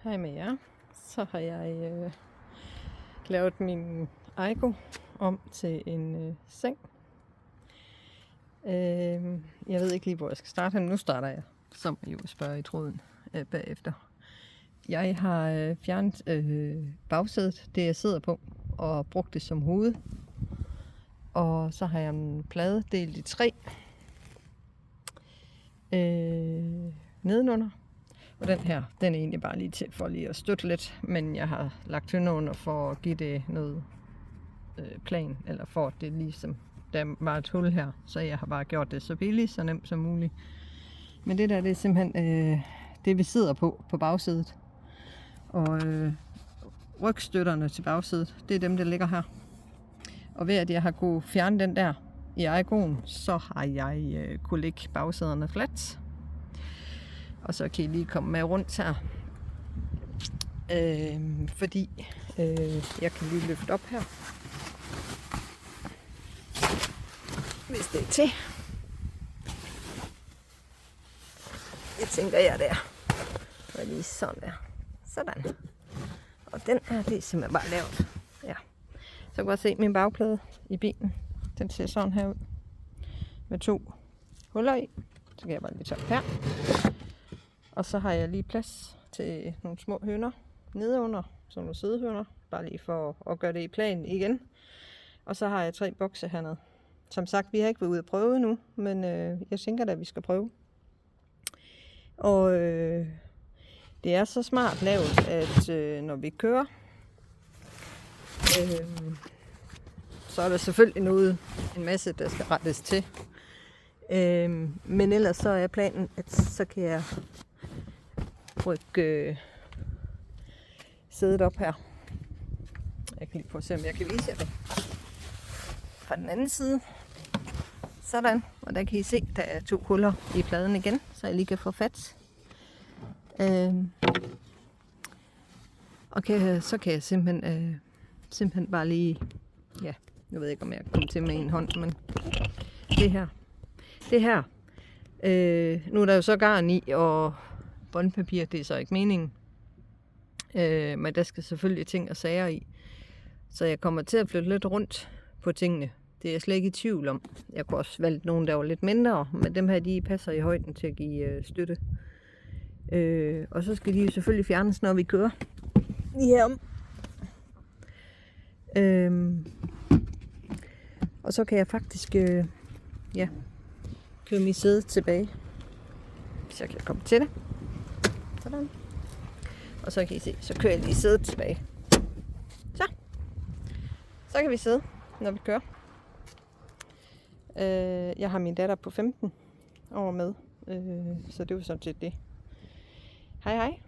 Hej med jer. Så har jeg lavet min Aigo om til en seng. Jeg ved ikke lige, hvor jeg skal starte. Nu starter jeg, som I jo spørger i tråden bagefter. Jeg har fjernet bagsædet, det jeg sidder på, og brugt det som hoved. Og så har jeg en plade delt i 3 nedenunder. Og den her, den er egentlig bare lige til for lige at støtte lidt, men jeg har lagt hønder under for at give det noget plan, eller for at det ligesom, der var et hul her, så jeg har bare gjort det så billigt, så nemt som muligt. Men det der, det er simpelthen det vi sidder på bagsædet. Og rygstøtterne til bagsædet, det er dem, der ligger her. Og ved at jeg har kunne fjerne den der i Aigoen, så har jeg kunne lægge bagsæderne fladt. Og så kan I lige komme med rundt her. Fordi jeg kan lige løfte op her. Hvis det er til. Jeg tænker jeg der. Og lige sådan der. Sådan. Og den her, det er simpelthen bare lavet. Ja. Så kan jeg se min bagplade i bilen. Den ser sådan her ud. Med 2 huller i. Så kan jeg bare lige tage her. Og så har jeg lige plads til nogle små høner nedenunder, sådan nogle sidehøner, bare lige for at gøre det i plan igen. Og så har jeg 3 bokse hernede. Som sagt, vi har ikke været ude at prøve nu, men jeg tænker da, at vi skal prøve. Og det er så smart lavet, at når vi kører, så er der selvfølgelig en masse, der skal rettes til. Men ellers så er planen, at så kan jeg rykke sædet op her. Jeg kan lige prøve at se, om jeg kan vise jer det. Fra den anden side. Sådan. Og der kan I se, der er 2 huller i pladen igen, så jeg lige kan få fat. Og så kan jeg simpelthen bare lige... Ja, jeg ved ikke, om jeg kommer til med en hånd, men det her. Nu er der jo så garn i, og båndpapir, det er så ikke meningen. Men der skal selvfølgelig ting og sager i. Så jeg kommer til at flytte lidt rundt på tingene. Det er jeg slet ikke i tvivl om. Jeg kunne også valgt nogle, der var lidt mindre, men dem her, de passer i højden til at give støtte. Og så skal de jo selvfølgelig fjernes, når vi kører. Lige herom. Og så kan jeg faktisk køre mit sæde tilbage. Så kan jeg komme til det. Sådan. Og så kan I se, så kører jeg lige sædet tilbage. Så kan vi sidde, når vi kører. Jeg har min datter på 15 år med, så det var sådan set det. Hej hej.